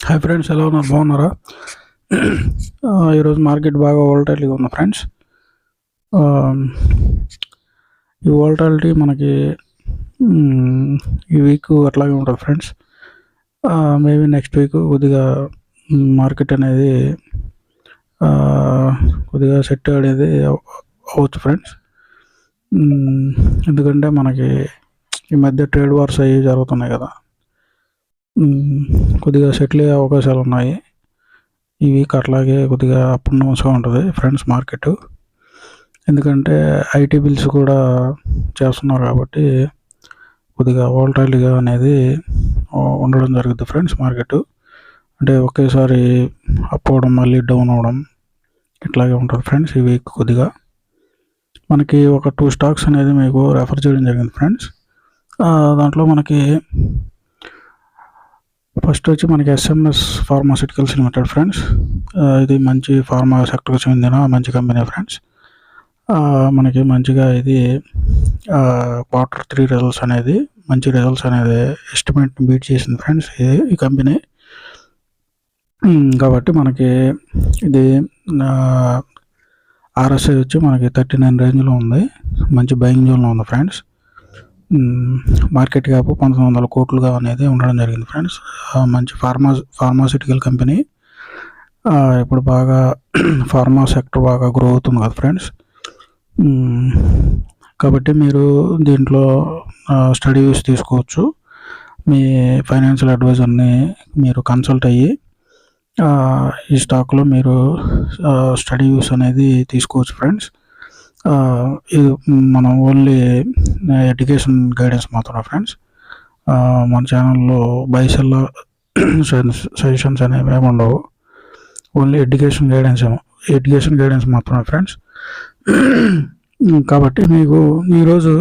Hi friends, ఎలా ఉన్నారు? బాగున్నారా? ఈరోజు మార్కెట్ బాగా వోల్టాలిటీగా ఉంది ఫ్రెండ్స్. ఈ వోల్టాలిటీ మనకి ఈ వీక్ అట్లాగే ఉంటుంది ఫ్రెండ్స్. మేబీ నెక్స్ట్ వీక్ కొద్దిగా మార్కెట్ అనేది కొద్దిగా సెట్ అనేది అవ్వచ్చు ఫ్రెండ్స్. ఎందుకంటే మనకి ఈ మధ్య ట్రేడ్ వార్స్ అవి జరుగుతున్నాయి కదా, కొద్దిగా సెటిల్ అయ్యే అవకాశాలు ఉన్నాయి. ఈ వీక్ అట్లాగే కొద్దిగా అప్ అండ్ డౌన్స్గా ఉంటుంది ఫ్రెండ్స్ మార్కెట్. ఎందుకంటే ఐటీ బిల్స్ కూడా చేస్తున్నారు కాబట్టి కొద్దిగా వోల్టాలిటీగా అనేది ఉండడం జరుగుతుంది ఫ్రెండ్స్ మార్కెట్. అంటే ఒకేసారి అప్ అవ్వడం మళ్ళీ డౌన్ అవ్వడం ఇట్లాగే ఉంటుంది ఫ్రెండ్స్. ఈ వీక్ కొద్దిగా మనకి ఒక 2 స్టాక్స్ అనేది మీకు రెఫర్ చేయడం జరిగింది ఫ్రెండ్స్. దాంట్లో మనకి ఫస్ట్ వచ్చి మనకి ఎస్ఎంఎస్ ఫార్మాస్యూటికల్స్ లిమిటెడ్ ఫ్రెండ్స్. ఇది మంచి ఫార్మా సెక్టర్కి చెందిన మంచి కంపెనీ ఫ్రెండ్స్. మనకి మంచిగా ఇది Q3 రిజల్ట్స్ అనేది మంచి రిజల్ట్స్ అనేది ఎస్టిమేట్ బీట్ చేసింది ఫ్రెండ్స్ ఈ కంపెనీ. కాబట్టి మనకి ఇది RSI వచ్చి మనకి 39 రేంజ్లో ఉంది, మంచి బయింగ్ జోన్లో ఉంది ఫ్రెండ్స్. మార్కెట్ క్యాప్ 1900 కోట్లుగా అనేది ఉండడం జరిగింది ఫ్రెండ్స్. మంచి ఫార్మాస్యూటికల్ కంపెనీ. ఇప్పుడు బాగా ఫార్మా సెక్టర్ బాగా గ్రో అవుతుంది కదా ఫ్రెండ్స్. కాబట్టి మీరు దీంట్లో స్టడీ యూస్ తీసుకోవచ్చు. మీ ఫైనాన్షియల్ అడ్వైజర్ని మీరు కన్సల్ట్ అయ్యి ఈ స్టాక్లో మీరు స్టడీ యూస్ అనేది తీసుకోవచ్చు ఫ్రెండ్స్. ఇది మనం ఓన్లీ ఎడ్యుకేషన్ గైడెన్స్ మాత్రమే ఫ్రెండ్స్. మన ఛానల్లో బైసెల్ సజెషన్స్ అనేవి ఏమి ఉండవు, ఓన్లీ ఎడ్యుకేషన్ గైడెన్స్ మాత్రమే ఫ్రెండ్స్. కాబట్టి మీకు ఈరోజు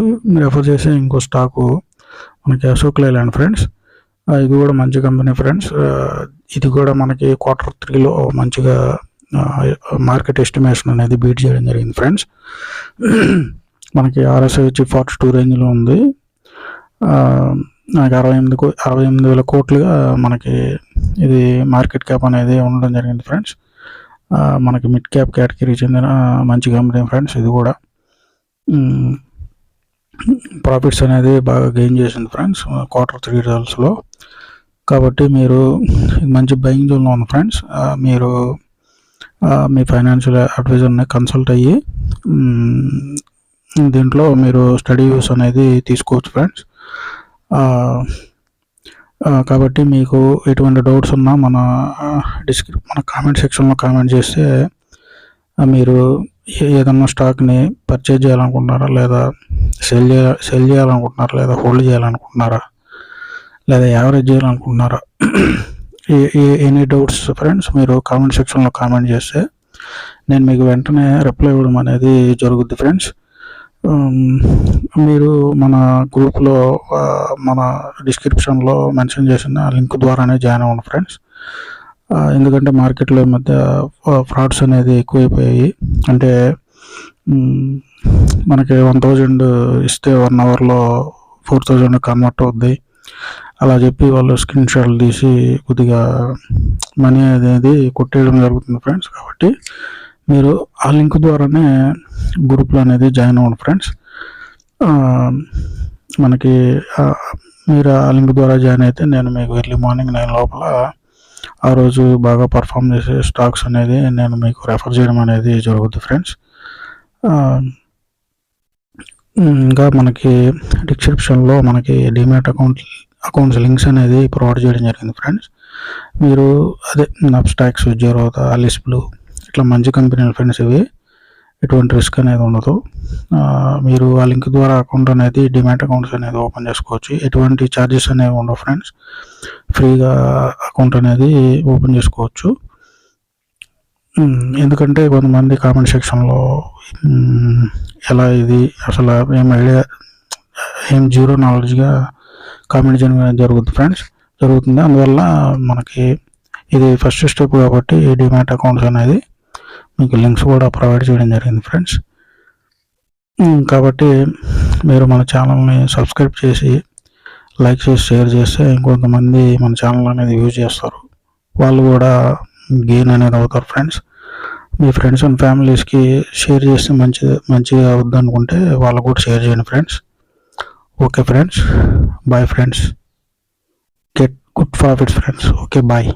రెఫర్ చేసే ఇంకో స్టాకు మనకి అశోక్ లైలాండ్ ఫ్రెండ్స్. ఇది కూడా మంచి కంపెనీ ఫ్రెండ్స్. ఇది కూడా మనకి Q3లో మంచిగా మార్కెట్ ఎస్టిమేషన్ అనేది బీట్ చేయడం జరిగింది ఫ్రెండ్స్. మనకి RSI వచ్చి 42 రేంజ్లో ఉంది. మనకి 68,000 కోట్లుగా మనకి ఇది మార్కెట్ క్యాప్ అనేది ఉండడం జరిగింది ఫ్రెండ్స్. మనకి మిడ్ క్యాప్ కేటగిరీకి చెందిన మంచి కంపెనీ ఫ్రెండ్స్. ఇది కూడా ప్రాఫిట్స్ అనేది బాగా గెయిన్ చేసింది ఫ్రెండ్స్ Q3 రిజల్ట్స్లో. కాబట్టి మీరు మంచి బయింగ్ జోన్లో ఉంది ఫ్రెండ్స్. మీరు మీ ఫైనాన్షియల్ అడ్వైజర్ని కన్సల్ట్ అయ్యి దీంట్లో మీరు స్టడీ యూస్ అనేది తీసుకోవచ్చు ఫ్రెండ్స్. కాబట్టి మీకు ఎటువంటి డౌట్స్ ఉన్నా మన కామెంట్ సెక్షన్లో కామెంట్ చేస్తే మీరు ఏదన్నా స్టాక్ని పర్చేజ్ చేయాలనుకుంటున్నారా, లేదా సెల్ చేయాలనుకుంటున్నారా, లేదా హోల్డ్ చేయాలనుకుంటున్నారా, లేదా యావరేజ్ చేయాలనుకుంటున్నారా, ఎనీ డౌట్స్ ఫ్రెండ్స్ మీరు కామెంట్ సెక్షన్లో కామెంట్ చేస్తే నేను మీకు వెంటనే రిప్లై ఇవ్వడం అనేది జరుగుద్ది ఫ్రెండ్స్. మీరు మన గ్రూప్లో మన డిస్క్రిప్షన్లో మెన్షన్ చేసిన లింక్ ద్వారానే జాయిన్ అవ్వండి ఫ్రెండ్స్. ఎందుకంటే మార్కెట్లో ఈ మధ్య ఫ్రాడ్స్ అనేది ఎక్కువైపోయాయి. అంటే మనకి 1000 ఇస్తే 1 అవర్లో 4000 కన్వర్ట్ అవుద్ది అలా చెప్పి వాళ్ళు స్క్రీన్ షాట్లు తీసి కొద్దిగా మనీ అనేది కొట్టేయడం జరుగుతుంది ఫ్రెండ్స్. కాబట్టి మీరు ఆ లింక్ ద్వారానే గ్రూప్లో అనేది జాయిన్ అవ్వండి ఫ్రెండ్స్. మనకి మీరు ఆ లింక్ ద్వారా జాయిన్ అయితే నేను మీకు ఎర్లీ మార్నింగ్ 9 లోపల ఆ రోజు బాగా పర్ఫామ్ చేసే స్టాక్స్ అనేది నేను మీకు రెఫర్ చేయడం అనేది జరుగుతుంది ఫ్రెండ్స్. ఇంకా మనకి డిస్క్రిప్షన్లో మనకి డిమాట్ అకౌంట్స్ లింక్స్ అనేది ప్రొవైడ్ చేయడం జరిగింది ఫ్రెండ్స్. మీరు అదే నబ్స్టాక్స్, జెరోదా, ఆలిస్ బ్లూ ఇట్లా మంచి కంపెనీలు ఫ్రెండ్స్. ఇవి ఎటువంటి రిస్క్ అనేది ఉండదు. మీరు ఆ లింక్ ద్వారా అకౌంట్ అనేది డిమాట్ అకౌంట్స్ అనేది ఓపెన్ చేసుకోవచ్చు. ఎటువంటి ఛార్జెస్ అనేవి ఉండవు ఫ్రెండ్స్. ఫ్రీగా అకౌంట్ అనేది ఓపెన్ చేసుకోవచ్చు. ఎందుకంటే కొంతమంది కామెంట్ సెక్షన్లో ఎలా ఇది అసలు ఏం జీరో నాలెడ్జ్గా కామెంట్ చేయడం జరుగుతుంది. అందువల్ల మనకి ఇది ఫస్ట్ స్టెప్ కాబట్టి డిమాట్ అకౌంట్స్ అనేది మీకు లింక్స్ కూడా ప్రొవైడ్ చేయడం జరిగింది ఫ్రెండ్స్. కాబట్టి మీరు మన ఛానల్ని సబ్స్క్రైబ్ చేసి లైక్ చేసి షేర్ చేస్తే ఇంకొంతమంది మన ఛానల్ అనేది యూజ్ చేస్తారు. వాళ్ళు కూడా గెయిన్ అనేది అవుతారు ఫ్రెండ్స్. మీ ఫ్రెండ్స్ అండ్ ఫ్యామిలీస్కి షేర్ చేస్తే మంచిగా అవుద్ది అనుకుంటే వాళ్ళకు కూడా షేర్ చేయండి friends. Okay friends, bye friends, get good profits friends. Okay, bye.